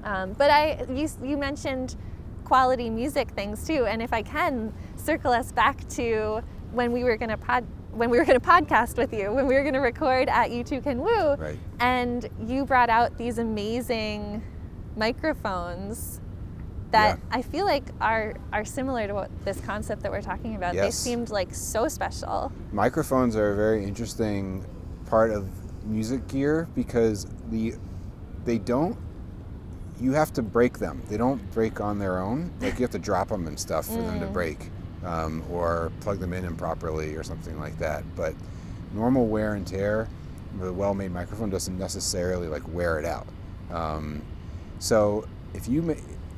But you mentioned quality music things too, and if I can circle us back to when we were going to podcast with you, when we were going to record at U2 Can Woo, Right. and you brought out these amazing microphones that I feel like are similar to what this concept that we're talking about. Yes. They seemed like so special. Microphones are a very interesting part of music gear because you have to break them. They don't break on their own. Like you have to drop them and stuff for them to break, or plug them in improperly or something like that. But normal wear and tear with a well-made microphone doesn't necessarily like wear it out. So if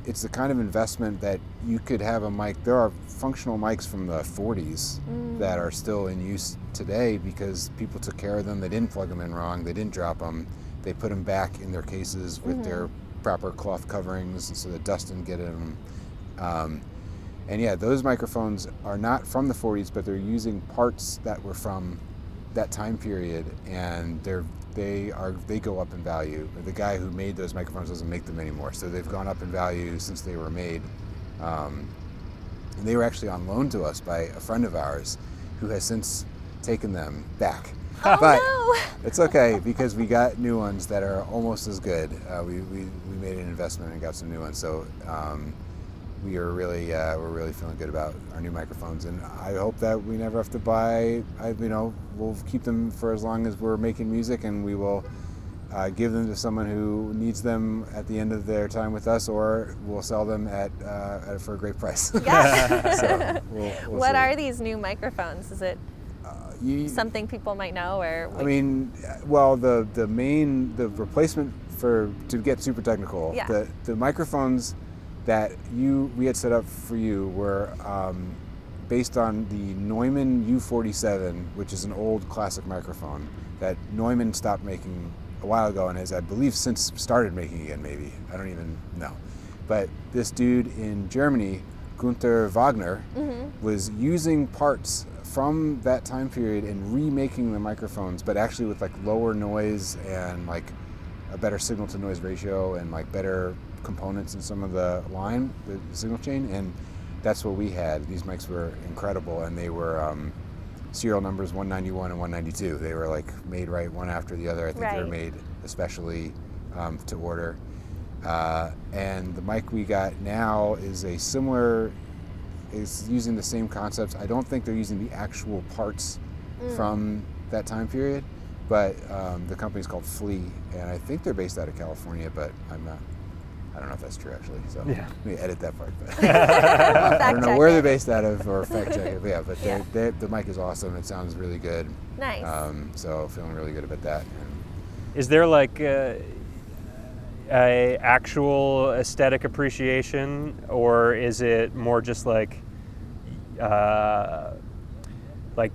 it's the kind of investment that you could have a mic. There are functional mics from the 40s that are still in use today because people took care of them. They didn't plug them in wrong. They didn't drop them. They put them back in their cases with their proper cloth coverings so the dust didn't get in them. And yeah, those microphones are not from the 40s, but they're using parts that were from that time period, and they go up in value. The guy who made those microphones doesn't make them anymore, so they've gone up in value since they were made. And they were actually on loan to us by a friend of ours who has since taken them back. Oh, but no. It's okay because we got new ones that are almost as good. We made an investment and got some new ones, so we're really feeling good about our new microphones, and I hope that we never have to buy. We'll keep them for as long as we're making music, and we will give them to someone who needs them at the end of their time with us, or we'll sell them for a great price. Yeah. So we'll What see. are these new microphones? Is it something people might know, or? I mean, well, the replacement to get super technical, the microphones that we had set up for you were based on the Neumann U47, which is an old classic microphone that Neumann stopped making a while ago and has, I believe, since started making again, maybe. I don't even know. But this dude in Germany, Gunther Wagner, was using parts from that time period and remaking the microphones, but actually with like lower noise and like a better signal to noise ratio and like better components in some of the signal chain, and that's what we had. These mics were incredible, and they were serial numbers 191 and 192. They were like made right one after the other. I think they were made especially to order. And the mic we got now is is using the same concepts. I don't think they're using the actual parts from that time period, but the company's called Flea, and I think they're based out of California, but I don't know if that's true actually, so let me edit that part. But I don't know where they're based out of or fact check it, but the mic is awesome. It sounds really good. Nice. So feeling really good about that. Is there like a actual aesthetic appreciation, or is it more just like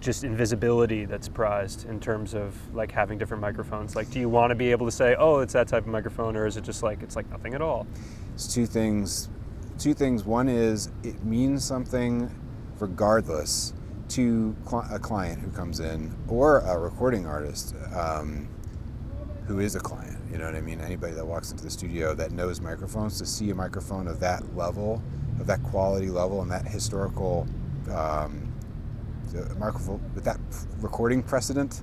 just invisibility that's prized in terms of like having different microphones? Like, do you want to be able to say, oh, it's that type of microphone, or is it just like it's like nothing at all? It's two things. One is it means something regardless to a client who comes in, or a recording artist who is a client. You know what I mean? Anybody that walks into the studio that knows microphones, to see a microphone of that level, of that quality level, and that historical microphone with that recording precedent,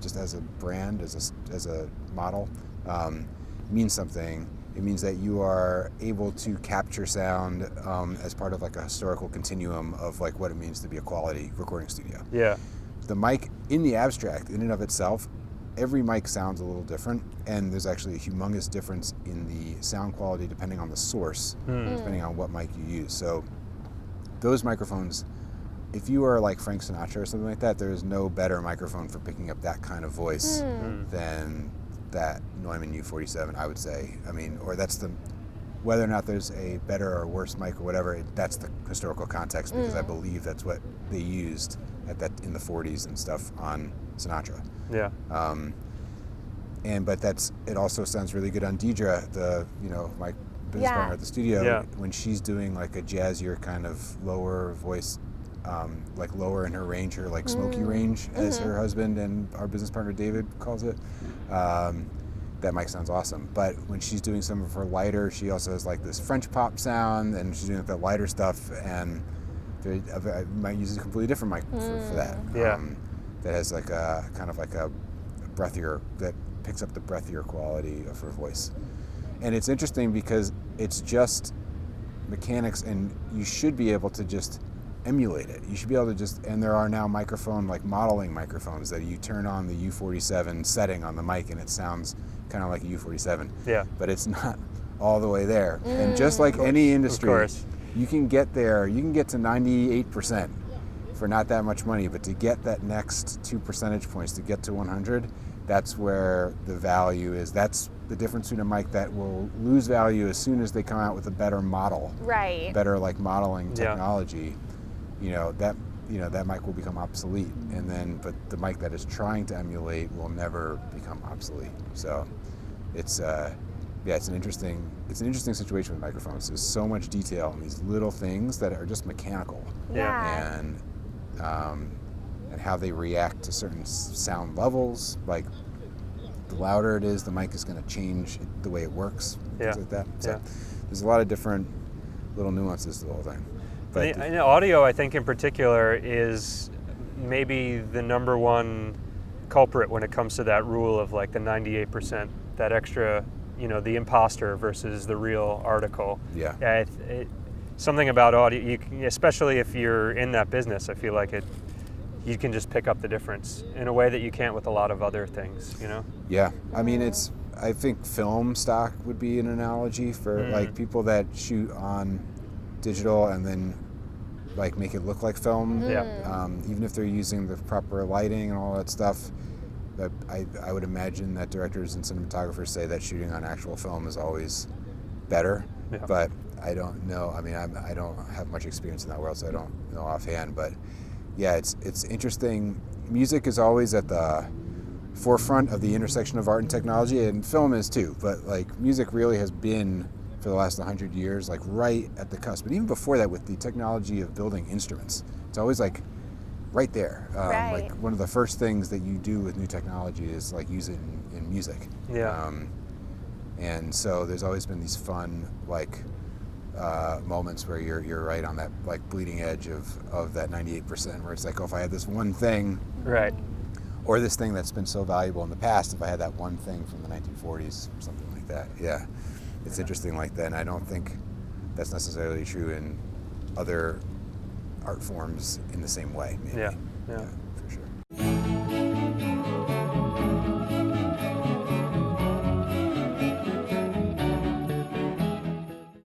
just as a brand, as a model, means something. It means that you are able to capture sound as part of like a historical continuum of like what it means to be a quality recording studio. Yeah. The mic in the abstract, in and of itself, every mic sounds a little different, and there's actually a humongous difference in the sound quality depending on the source, depending on what mic you use. So those microphones, if you are like Frank Sinatra or something like that, there is no better microphone for picking up that kind of voice than that Neumann U47, I would say. I mean, or whether or not there's a better or worse mic or whatever, that's the historical context, because I believe that's what they used in the 40s and stuff on Sinatra. Yeah. But it also sounds really good on Deidre, my business partner at the studio, when she's doing like a jazzier kind of lower voice, like lower in her range, her like smoky range, as her husband and our business partner David calls it. that mic sounds awesome. But when she's doing some of her lighter, she also has like this French pop sound, and she's doing the lighter stuff, and I might use a completely different mic for that. Yeah. That has like a kind of like a breathier, that picks up the breathier quality of her voice. And it's interesting because it's just mechanics, and you should be able to just emulate it. You should be able to just, and there are now like modeling microphones that you turn on the U47 setting on the mic and it sounds kind of like a U47. Yeah. But it's not all the way there. And just like any industry, you can get there, you can get to 98% for not that much money, but to get that next 2 percentage points, to get to 100, that's where the value is. That's the difference between a mic that will lose value as soon as they come out with a better model, Right. better like modeling technology. That mic will become obsolete, and then but the mic that is trying to emulate will never become obsolete. So it's it's an interesting situation with microphones. There's so much detail in these little things that are just mechanical, Yeah. and how they react to certain sound levels. Like the louder it is, the mic is going to change the way it works. Things like that. So there's a lot of different little nuances to the whole thing. But Audio, I think in particular, is maybe the number one culprit when it comes to that rule of like the 98%, that extra, the imposter versus the real article. Yeah. Something about audio, especially if you're in that business, I feel like you can just pick up the difference in a way that you can't with a lot of other things, Yeah, I mean, I think film stock would be an analogy for like people that shoot on digital and then like make it look like film. Even if they're using the proper lighting and all that stuff, but I would imagine that directors and cinematographers say that shooting on actual film is always better. Yeah. But I don't know. I mean, I don't have much experience in that world, so I don't know offhand. But yeah, it's interesting. Music is always at the forefront of the intersection of art and technology, and film is too. But like music really has been, for the last 100 years, like right at the cusp. But even before that, with the technology of building instruments, it's always like right there. Like one of the first things that you do with new technology is like use it in music. Yeah. And so there's always been these fun like moments where you're right on that like bleeding edge of that 98%, where it's like, oh, if I had this one thing, Right. or this thing that's been so valuable in the past, if I had that one thing from the 1940s or something like that. Yeah, it's interesting like that, and I don't think that's necessarily true in other art forms in the same way, maybe. Yeah.